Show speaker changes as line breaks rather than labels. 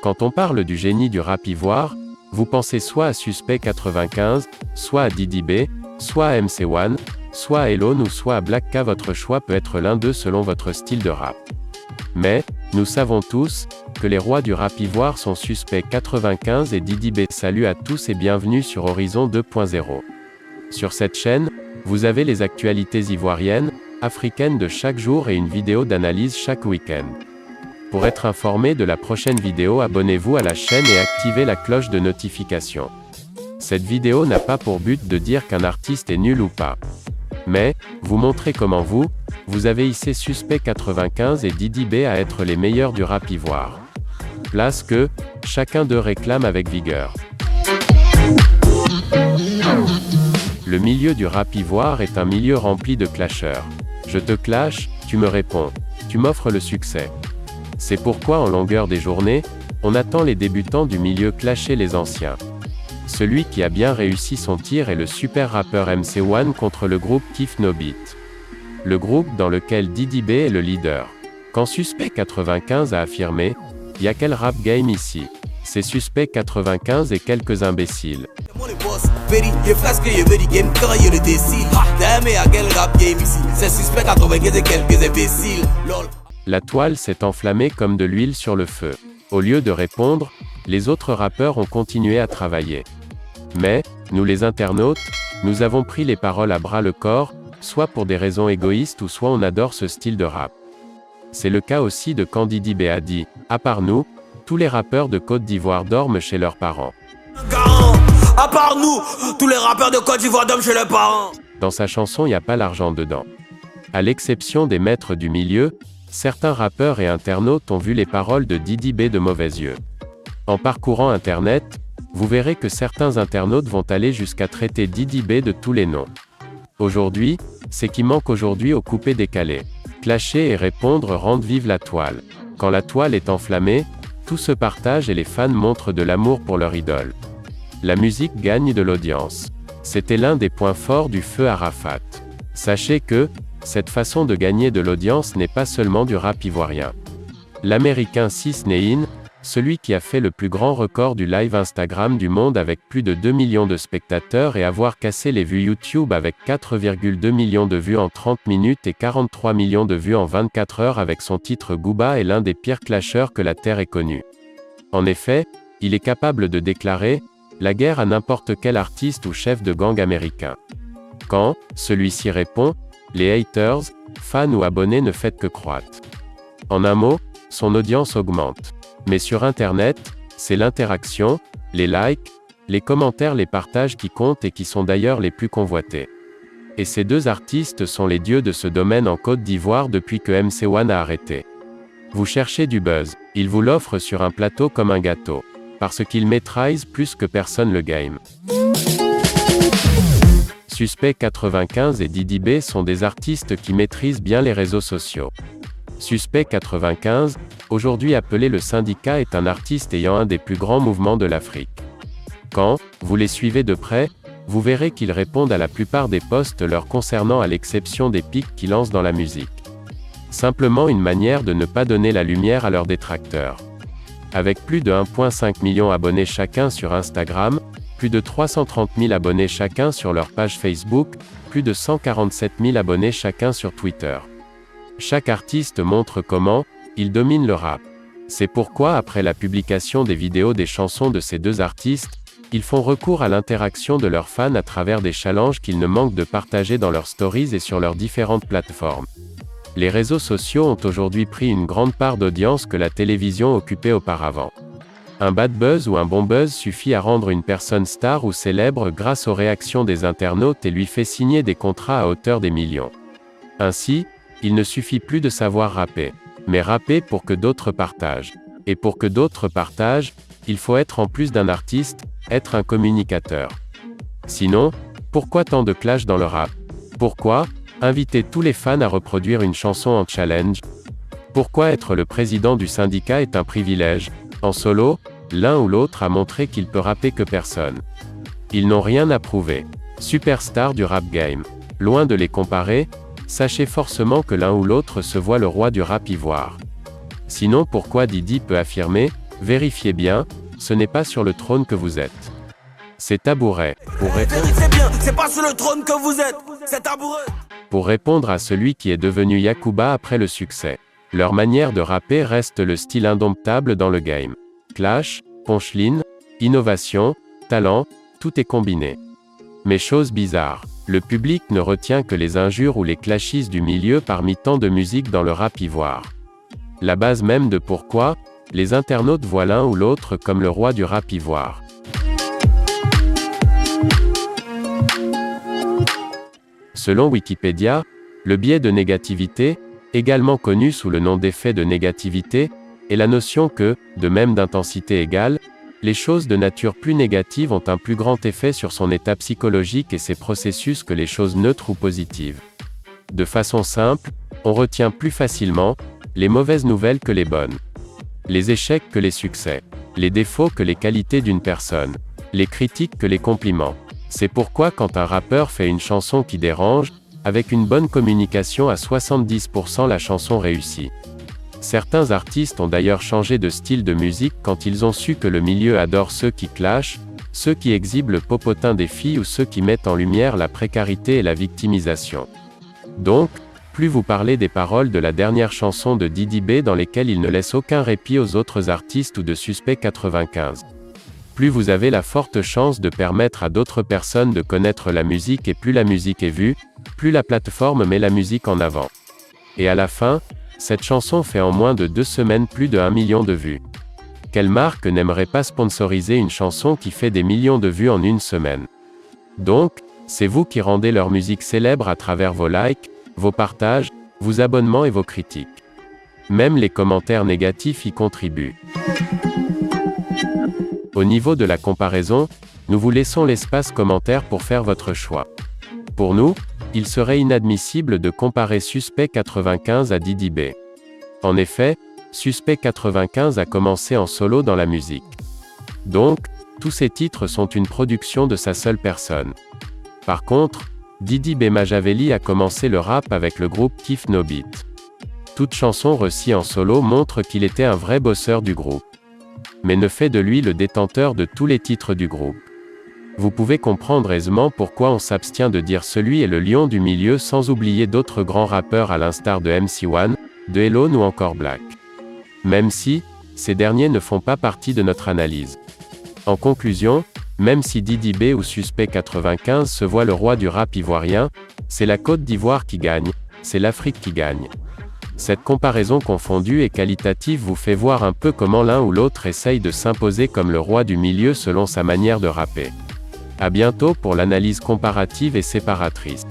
Quand on parle du génie du rap ivoire, vous pensez soit à Suspect 95, soit à Didi B, soit à MC1, soit à Elone ou soit à Black K. Votre choix peut être l'un d'eux selon votre style de rap. Mais, nous savons tous, que les rois du rap ivoire sont Suspect 95 et Didi B. Salut à tous et bienvenue sur Horizon 2.0. Sur cette chaîne, vous avez les actualités ivoiriennes, africaines de chaque jour et une vidéo d'analyse chaque week-end. Pour être informé de la prochaine vidéo, abonnez-vous à la chaîne et activez la cloche de notification. Cette vidéo n'a pas pour but de dire qu'un artiste est nul ou pas. Mais, vous montrer comment vous avez hissé Suspect 95 et Didi B à être les meilleurs du rap ivoire. Place que, chacun d'eux réclame avec vigueur. Le milieu du rap ivoire est un milieu rempli de clasheurs. Je te clash, tu me réponds. Tu m'offres le succès. C'est pourquoi en longueur des journées, on attend les débutants du milieu clasher les anciens. Celui qui a bien réussi son tir est le super rappeur MC1 contre le groupe Kiff No Beat. Le groupe dans lequel Didi B est le leader. Quand Suspect 95 a affirmé « Y'a quel rap game ici ? C'est Suspect 95 et quelques imbéciles ». La toile s'est enflammée comme de l'huile sur le feu. Au lieu de répondre, les autres rappeurs ont continué à travailler. Mais, nous les internautes, nous avons pris les paroles à bras le corps, soit pour des raisons égoïstes ou soit on adore ce style de rap. C'est le cas aussi de quand Didi B a dit « À part nous, tous les rappeurs de Côte d'Ivoire dorment chez leurs parents. »
À part nous, tous les rappeurs de Côte d'Ivoire dorment chez leurs parents.
Dans sa chanson, il n'y a pas l'argent dedans. À l'exception des maîtres du milieu, certains rappeurs et internautes ont vu les paroles de Didi B de mauvais yeux. En parcourant Internet, vous verrez que certains internautes vont aller jusqu'à traiter Didi B de tous les noms. Aujourd'hui, c'est qui manque aujourd'hui au coupé décalé. Clasher et répondre rendent vive la toile. Quand la toile est enflammée, tout se partage et les fans montrent de l'amour pour leur idole. La musique gagne de l'audience. C'était l'un des points forts du feu Arafat. Sachez que, cette façon de gagner de l'audience n'est pas seulement du rap ivoirien. L'américain 6ix9ine, celui qui a fait le plus grand record du live Instagram du monde avec plus de 2 millions de spectateurs et avoir cassé les vues YouTube avec 4,2 millions de vues en 30 minutes et 43 millions de vues en 24 heures avec son titre Gooba est l'un des pires clasheurs que la Terre ait connu. En effet, il est capable de déclarer « la guerre à n'importe quel artiste ou chef de gang américain ». Quand, celui-ci répond « les haters, fans ou abonnés ne faites que croître ». En un mot, son audience augmente. Mais sur Internet, c'est l'interaction, les likes, les commentaires, les partages qui comptent et qui sont d'ailleurs les plus convoités. Et ces deux artistes sont les dieux de ce domaine en Côte d'Ivoire depuis que MC1 a arrêté. Vous cherchez du buzz, il vous l'offre sur un plateau comme un gâteau. Parce qu'il maîtrise plus que personne le game. Suspect 95 et Didi B sont des artistes qui maîtrisent bien les réseaux sociaux. Suspect 95, aujourd'hui appelé le Syndicat, est un artiste ayant un des plus grands mouvements de l'Afrique. Quand vous les suivez de près, vous verrez qu'ils répondent à la plupart des posts leur concernant à l'exception des pics qu'ils lancent dans la musique. Simplement une manière de ne pas donner la lumière à leurs détracteurs. Avec plus de 1,5 million abonnés chacun sur Instagram, plus de 330 000 abonnés chacun sur leur page Facebook, plus de 147 000 abonnés chacun sur Twitter. Chaque artiste montre comment il domine le rap. C'est pourquoi après la publication des vidéos des chansons de ces deux artistes, ils font recours à l'interaction de leurs fans à travers des challenges qu'ils ne manquent de partager dans leurs stories et sur leurs différentes plateformes. Les réseaux sociaux ont aujourd'hui pris une grande part d'audience que la télévision occupait auparavant. Un bad buzz ou un bon buzz suffit à rendre une personne star ou célèbre grâce aux réactions des internautes et lui fait signer des contrats à hauteur des millions. Ainsi, il ne suffit plus de savoir rapper, mais rapper pour que d'autres partagent. Et pour que d'autres partagent, il faut être en plus d'un artiste, être un communicateur. Sinon, pourquoi tant de clash dans le rap ? Pourquoi inviter tous les fans à reproduire une chanson en challenge ? Pourquoi être le président du syndicat est un privilège ? En solo, l'un ou l'autre a montré qu'il peut rapper que personne. Ils n'ont rien à prouver. Superstar du rap game. Loin de les comparer, sachez forcément que l'un ou l'autre se voit le roi du rap ivoire. Sinon pourquoi Didi peut affirmer Vérifiez bien, ce n'est pas sur le trône que vous êtes. C'est tabouret.
Vérifiez bien, c'est pas sur le trône que vous êtes, c'est tabouret.
Pour répondre à celui qui est devenu Yakuba après le succès. Leur manière de rapper reste le style indomptable dans le game. Clash, punchline, innovation, talent, tout est combiné. Mais chose bizarre, le public ne retient que les injures ou les clashes du milieu parmi tant de musique dans le rap ivoire. La base même de pourquoi, les internautes voient l'un ou l'autre comme le roi du rap ivoire. Selon Wikipédia, le biais de négativité, également connu sous le nom d'effet de négativité, est la notion que, de même d'intensité égale, les choses de nature plus négative ont un plus grand effet sur son état psychologique et ses processus que les choses neutres ou positives. De façon simple, on retient plus facilement les mauvaises nouvelles que les bonnes, les échecs que les succès, les défauts que les qualités d'une personne, les critiques que les compliments. C'est pourquoi quand un rappeur fait une chanson qui dérange, avec une bonne communication à 70% la chanson réussit. Certains artistes ont d'ailleurs changé de style de musique quand ils ont su que le milieu adore ceux qui clashent, ceux qui exhibent le popotin des filles ou ceux qui mettent en lumière la précarité et la victimisation. Donc, plus vous parlez des paroles de la dernière chanson de Didi B dans lesquelles il ne laisse aucun répit aux autres artistes ou de Suspect 95. Plus vous avez la forte chance de permettre à d'autres personnes de connaître la musique et plus la musique est vue, plus la plateforme met la musique en avant. Et à la fin, cette chanson fait en moins de 2 semaines plus de 1 million de vues. Quelle marque n'aimerait pas sponsoriser une chanson qui fait des millions de vues en une semaine? Donc, c'est vous qui rendez leur musique célèbre à travers vos likes, vos partages, vos abonnements et vos critiques. Même les commentaires négatifs y contribuent. Au niveau de la comparaison, nous vous laissons l'espace commentaire pour faire votre choix. Pour nous, il serait inadmissible de comparer Suspect 95 à Didi B. En effet, Suspect 95 a commencé en solo dans la musique. Donc, tous ces titres sont une production de sa seule personne. Par contre, Didi B Machiavelli a commencé le rap avec le groupe Kiff No Beat. Toute chanson reçue en solo montre qu'il était un vrai bosseur du groupe. Mais ne fait de lui le détenteur de tous les titres du groupe. Vous pouvez comprendre aisément pourquoi on s'abstient de dire celui est le lion du milieu sans oublier d'autres grands rappeurs à l'instar de MC1, de Elon ou encore Black. Même si, ces derniers ne font pas partie de notre analyse. En conclusion, même si Didi B ou Suspect 95 se voit le roi du rap ivoirien, c'est la Côte d'Ivoire qui gagne, c'est l'Afrique qui gagne. Cette comparaison confondue et qualitative vous fait voir un peu comment l'un ou l'autre essaye de s'imposer comme le roi du milieu selon sa manière de rapper. À bientôt pour l'analyse comparative et séparatrice.